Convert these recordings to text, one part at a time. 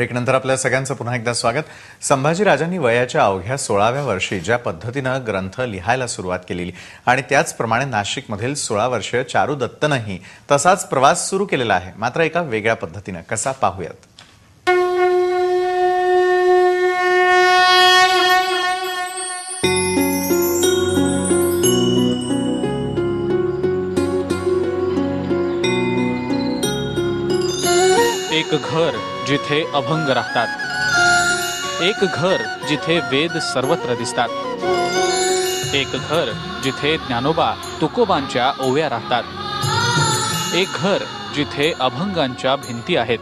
ब्रेकनंतर आपल्या सगळ्यांचं पुन्हा एकदा स्वागत. संभाजीराजांनी वयाच्या अवघ्या 16व्या वर्षी ज्या पद्धतीनं ग्रंथ लिहायला सुरुवात केलेली आणि त्याचप्रमाणे नाशिकमधील 16 वर्षीय चारू दत्तनंही तसाच प्रवास सुरू केलेला आहे, मात्र एका वेगळ्या पद्धतीनं. कसा पाहूयात. एक घर जिथे अभंग राहतात, एक घर जिथे वेद सर्वत्र दिसतात, एक घर जिथे ज्ञानोबा तुकोबांच्या ओव्या राहतात, एक घर जिथे अभंगांच्या भिंती आहेत,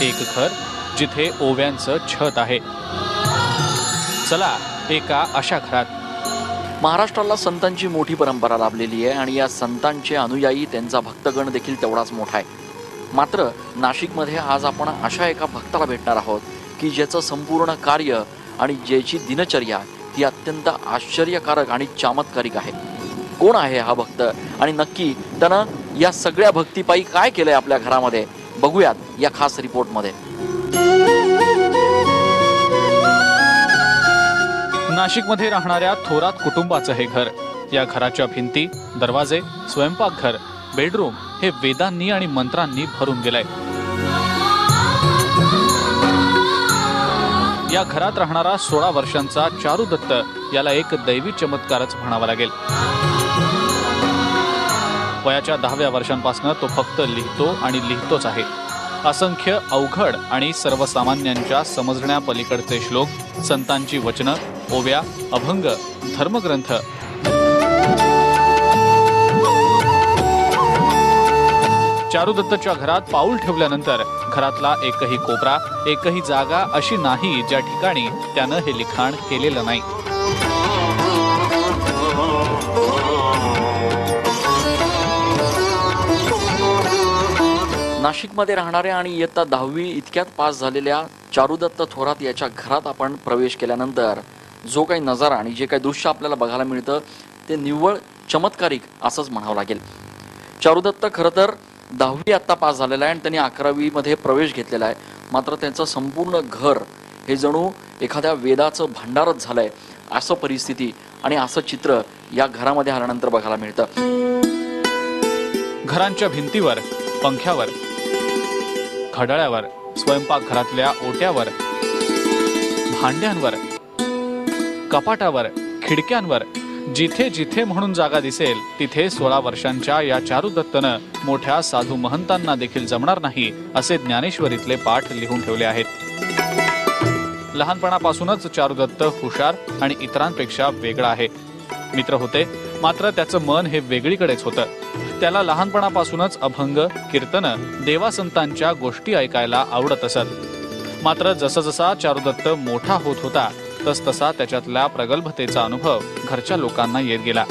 एक घर जिथे ओव्यांचं छत आहे. चला एका अशा घरात. महाराष्ट्राला संतांची मोठी परंपरा लाभलेली आहे आणि या संतांचे अनुयायी, त्यांचा भक्तगण देखील तेवढाच मोठा आहे. मात्र नाशिकमध्ये आज आपण अशा एका भक्ताला भेटणार आहोत की ज्याचं संपूर्ण कार्य आणि ज्याची दिनचर्या ही अत्यंत आश्चर्यकारक आणि चमत्कारिक आहे. कोण आहे हा भक्त आणि नक्की त्यानं या सगळ्या भक्तीपायी काय केलंय आपल्या घरामध्ये, बघूयात या खास रिपोर्टमध्ये. नाशिकमध्ये राहणाऱ्या थोरात कुटुंबाचं हे घर. या घराच्या भिंती, दरवाजे, स्वयंपाकघर, बेडरूम हे वेदांनी आणि मंत्रांनी भरून गेलंय. या घरात राहणारा 16 वर्षांचा चारू दत्त याला एक दैवी चमत्कारच म्हणावा लागेल. वयाच्या 10व्या वर्षांपासून तो फक्त लिहितो आणि लिहितोच आहे. असंख्य अवघड आणि सर्वसामान्यांच्या समजण्या पलीकडचे श्लोक, संतांची वचनं, ओव्या, अभंग, धर्मग्रंथ. चारू दत्तच्या घरात पाऊल ठेवल्यानंतर घरातला एकही कोपरा, एकही जागा अशी नाही ज्या ठिकाणी त्यानं हे लिखाण केलेलं नाही. नाशिकमध्ये राहणाऱ्या आणि इयत्ता 10वी इतक्यात पास झालेल्या चारुदत्त थोरात याच्या घरात आपण प्रवेश केल्यानंतर जो काही नजारा आणि जे काही दृश्य आपल्याला बघायला मिळतं ते निव्वळ चमत्कारिक असंच म्हणावं लागेल. चारुदत्त खरं तर 10वी आत्ता पास झालेला आहे आणि त्यांनी 11वीमध्ये प्रवेश घेतलेला आहे. मात्र त्यांचं संपूर्ण घर हे जणू एखाद्या वेदाचं भांडारच झालंय, असं परिस्थिती आणि असं चित्र या घरामध्ये आल्यानंतर बघायला मिळतं. घरांच्या भिंतीवर, पंख्यावर, घड्याळावर, स्वयंपाकघरातल्या ओट्यावर, भांड्यांवर, कपाटावर, खिडक्यांवर जिथे जिथे म्हणून जागा दिसेल तिथे 16 वर्षांच्या या चारू दत्तनं मोठ्या साधू महंतांना देखील जमणार नाही असे ज्ञानेश्वरीतले पाठ लिहून ठेवले आहेत. लहानपणापासूनच चारू दत्त हुशार आणि इतरांपेक्षा वेगळा आहे. मित्र होते, मात्र त्याचं मन हे वेगळीकडेच होतं. त्याला लहानपणापासूनच अभंग, कीर्तनं, देवासंतांच्या गोष्टी ऐकायला आवडत असत. मात्र जसा जसा चारू दत्त मोठा होत होता तसतसा त्याच्यातल्या प्रगल्भतेचा अनुभव घरच्या लोकांना येत गेला.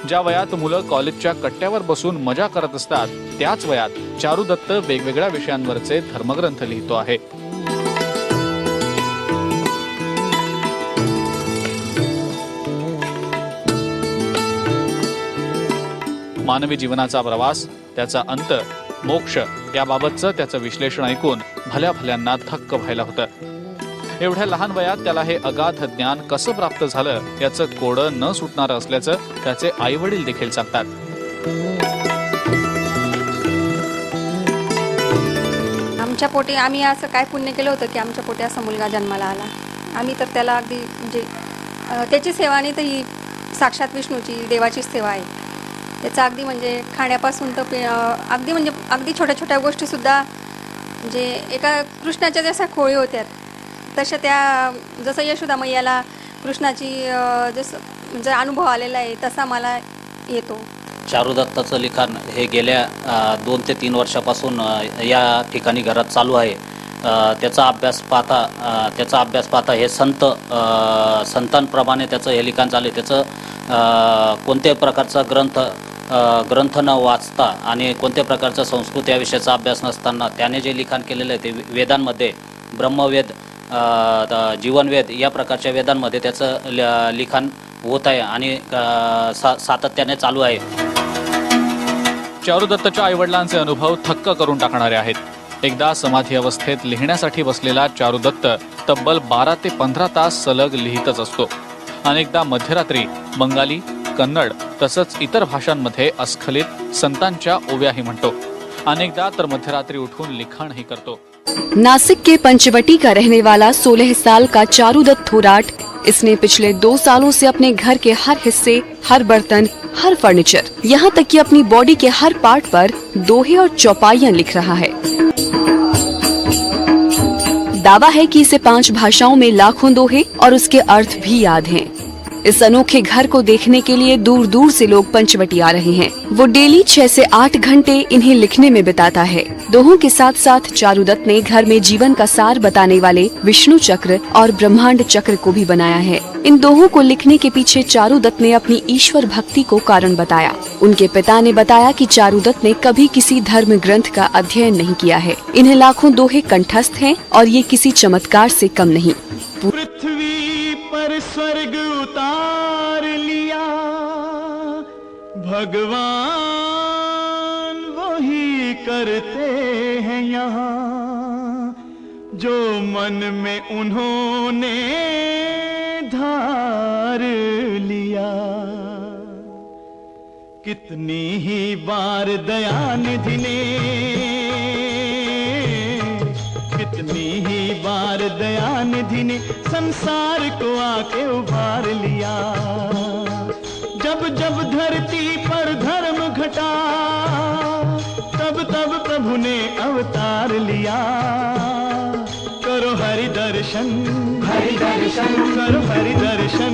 ज्या वयात मुलं कॉलेजच्या कट्ट्यावर बसून मजा करत असतात त्याच वयात चारू दत्त वेगवेगळ्या विषयांवरचे धर्मग्रंथ लिहितो आहे. मानवी जीवनाचा प्रवास, त्याचा अंत, मोक्ष याबाबतचं त्याचं विश्लेषण ऐकून भल्या भल्यांना थक्क व्हायला होतं. एवढ्या लहान वयात त्याला हे अगाध ज्ञान कसं प्राप्त झालं याचं कोडं न सुटणारं असल्याचं त्याचे आईवडील देखील सांगतात. आमच्या पोटी आम्ही असं काय पुण्य केलं होतं की आमच्या पोटी असा मुलगा जन्माला आला. आम्ही तर त्याला अगदी म्हणजे त्याची सेवा नाही तर ही साक्षात विष्णूची, देवाची सेवा आहे. त्याचं अगदी म्हणजे खाण्यापासून तर अगदी छोट्या छोट्या गोष्टीसुद्धा म्हणजे एका कृष्णाच्या जशा खोळी होत्या तशा त्या, जसं यशोदा मैयाला कृष्णाची जसं जे अनुभव आलेला आहे तसा मला येतो. चारू दत्ताचं लिखाण हे गेल्या 2 ते 3 वर्षापासून या ठिकाणी घरात चालू आहे. त्याचा अभ्यास पाहता हे संतांप्रमाणे त्याचं हे लिखाण चालू आहे. त्याचं कोणत्याही प्रकारचा ग्रंथ न वाचता आणि कोणत्या प्रकारचा संस्कृत या विषयाचा अभ्यास नसताना त्याने जे लिखाण केलेलं आहे ते वेदांमध्ये, ब्रह्मवेद, जीवनवेद या प्रकारच्या वेदांमध्ये त्याचं लिखाण होत आहे आणि सातत्याने चालू आहे. चारू दत्तच्या आईवडिलांचे अनुभव थक्क करून टाकणारे आहेत. एकदा समाधी अवस्थेत लिहिण्यासाठी बसलेला चारुदत्त तब्बल 12 ते 15 तास सलग लिहितच असतो. अनेकदा मध्यरात्री बंगाली, कन्नड तसंच इतर भाषांमध्ये अस्खलित संतांच्या ओव्याही म्हणतो. अनेकदा तर मध्यरात्री उठून लिखाणही करतो. नासिक के पंचवटी का रहने वाला 16 साल का चारुदत्त थोराट, इसने पिछले 2 सालों से अपने घर के हर हिस्से, हर बर्तन, हर फर्नीचर, यहाँ तक कि अपनी बॉडी के हर पार्ट पर दोहे और चौपाइयाँ लिख रहा है. दावा है कि इसे 5 भाषाओं में लाखों दोहे और उसके अर्थ भी याद हैं. इस अनोखे घर को देखने के लिए दूर दूर से लोग पंचवटी आ रहे हैं. वो डेली 6 से 8 घंटे इन्हें लिखने में बिताता है. दोहों के साथ साथ चारुदत्त ने घर में जीवन का सार बताने वाले विष्णु चक्र और ब्रह्मांड चक्र को भी बनाया है. इन दोहों को लिखने के पीछे चारुदत्त ने अपनी ईश्वर भक्ति को कारण बताया. उनके पिता ने बताया कि चारुदत्त ने कभी किसी धर्म ग्रंथ का अध्ययन नहीं किया है. इन्हें लाखों दोहे कंठस्थ हैं और ये किसी चमत्कार से कम नहीं. पृथ्वी पर स्वर्ग उतार लिया भगवान, वही करते हैं यहाँ जो मन में उन्होंने धार लिया. कितनी ही बार दयानिधि ने, कितनी ही बार दयानिधि ने संसार को आके उभार लिया. जब जब धरती पर धर्म घटा, तब तब प्रभु ने अवतार लिया. करो हरि दर्शन, हरि दर्शन, करो हरि दर्शन.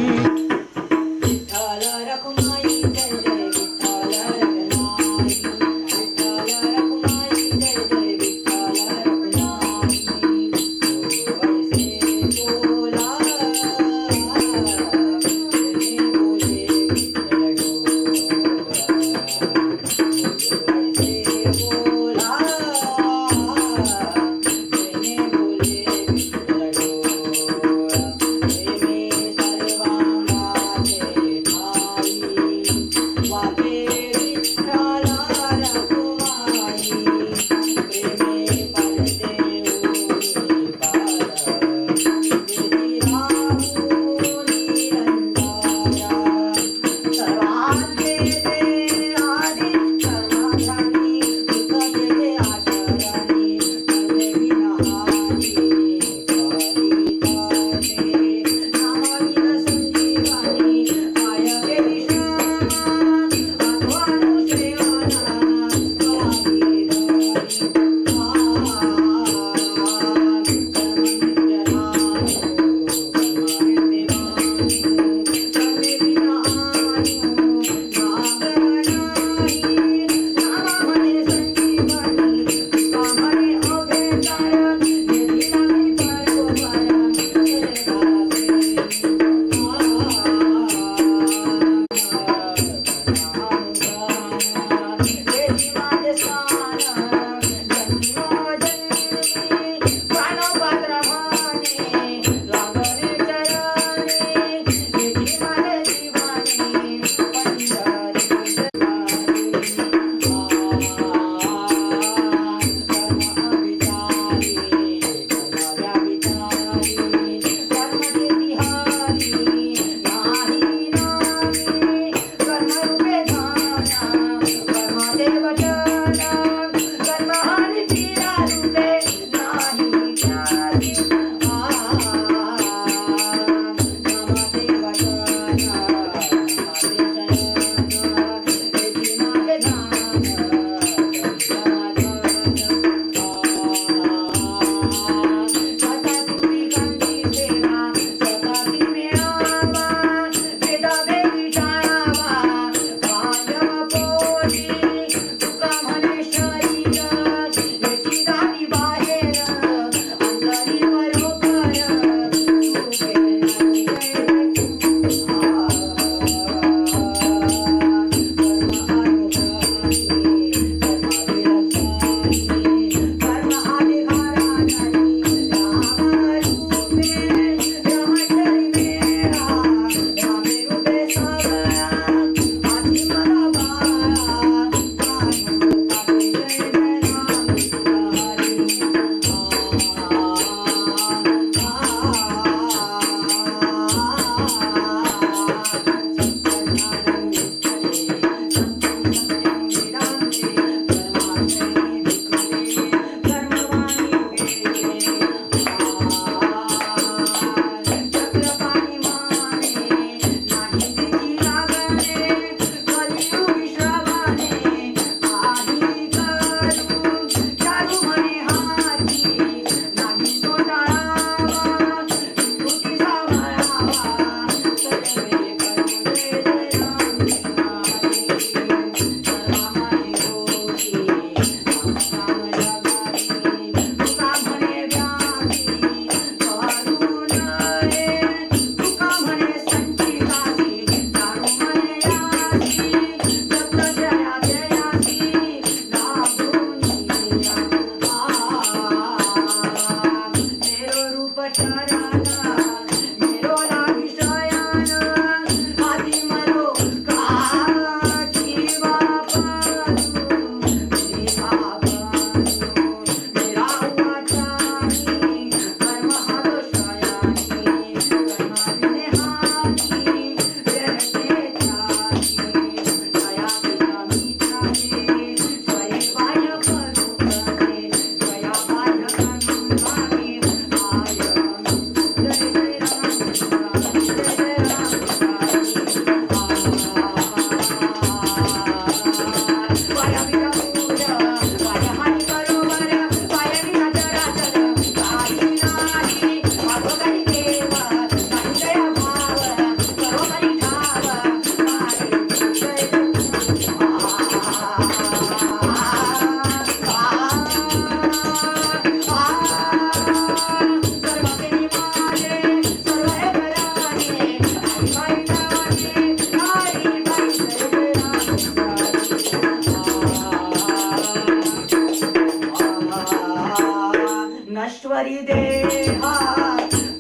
नश्वरी देहा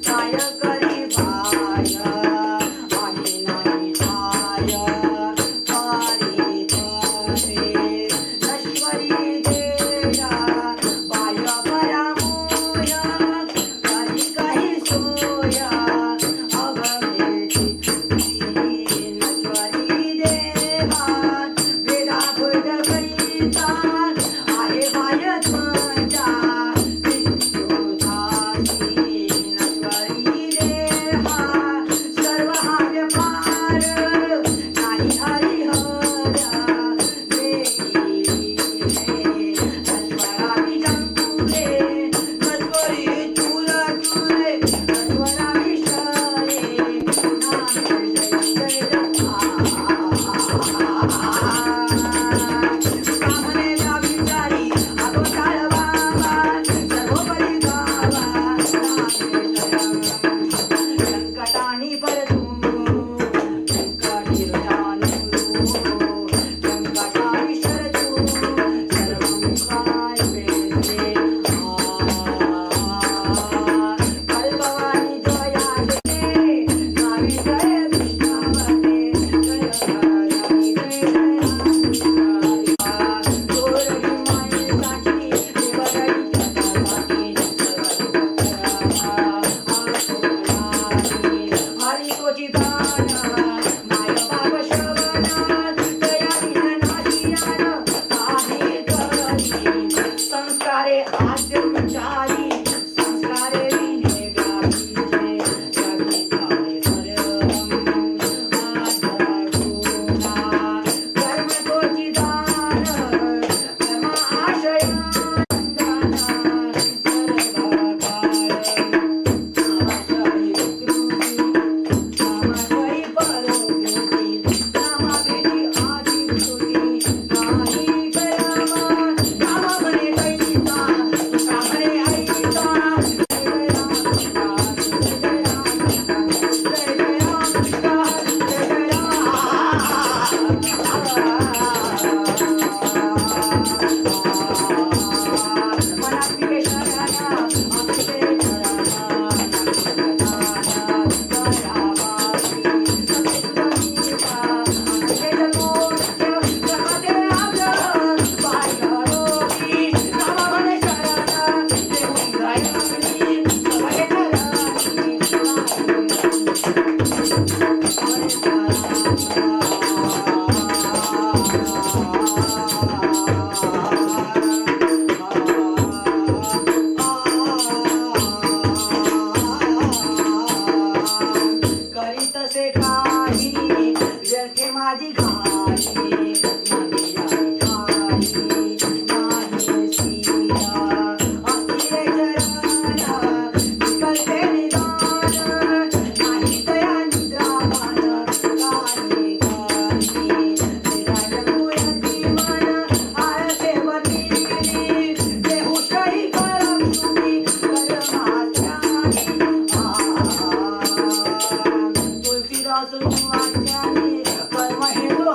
काय करी पाय आणि नाही ठाय पारी परे नश्वरी देहा बाय परामोय करी काही सोया अभवेची नश्वरी देहा वेदा बुध करिता आहे बाय त्वचा नश्वरी देहा सर्व हार्य पार नाही हरिहरा नश्वरामी जंकुरे नश्वरी चूर चूरे नश्वरामी शरे कामने विचारी अगोटाळ बाबा सर्वोपरी गावा संकटानी परतू संकटी रुजानू संकटानी शरतू सर्वं काय वेदे कल्पवाणी जयाचे नावी जय विष्णावते जय संस्कारे आद्य विचारी संस्कारे विने व्यापीचे जगितारे सर्वं आद्यगुणा कर्म तोची दान कर्म आशया करी तसे काही व्यर्थे माझी घाई नाही आई ठाई नाही सिया अखिले जराना विकल्पे निदान नाही तया निद्रावान काही काही निराजपुरती मन आळसे वतीनी देहुशाही करम सुमी करमात्यानी तुलसीदास वाच्यानी कर्म हे तो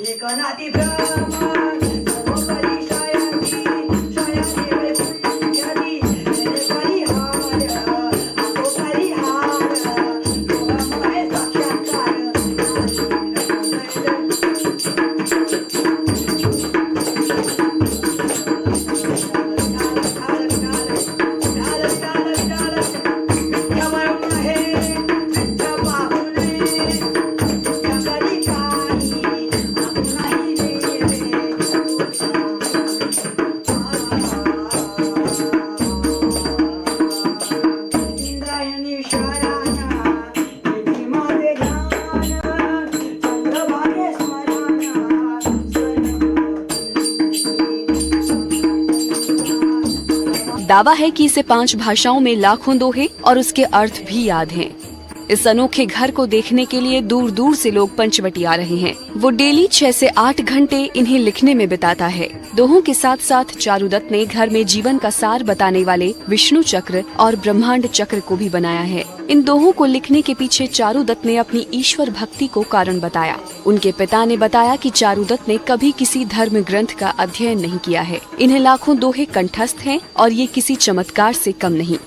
एक नाती भ्रम सर्वोपरी शयंती शयने पुण्यदी परिहार आतो परिहार योगमय साक्षात्कार इंद्रायणी शरणा देवी माझे ध्यान चंद्रभागे स्मरण दावा है कि इसे 5 भाषाओं में लाखों दोहे और उसके अर्थ भी याद हैं। इस अनोखे घर को देखने के लिए दूर दूर से लोग पंचवटी आ रहे हैं। वो डेली 6 से 8 घंटे इन्हें लिखने में बिताता है। दोहों के साथ साथ चारुदत्त ने घर में जीवन का सार बताने वाले विष्णु चक्र और ब्रह्मांड चक्र को भी बनाया है। इन दोहों को लिखने के पीछे चारुदत्त ने अपनी ईश्वर भक्ति को कारण बताया। उनके पिता ने बताया कि चारुदत्त ने कभी किसी धर्म ग्रंथ का अध्ययन नहीं किया है। इन्हें लाखों दोहे कंठस्थ हैं और ये किसी चमत्कार से कम नहीं।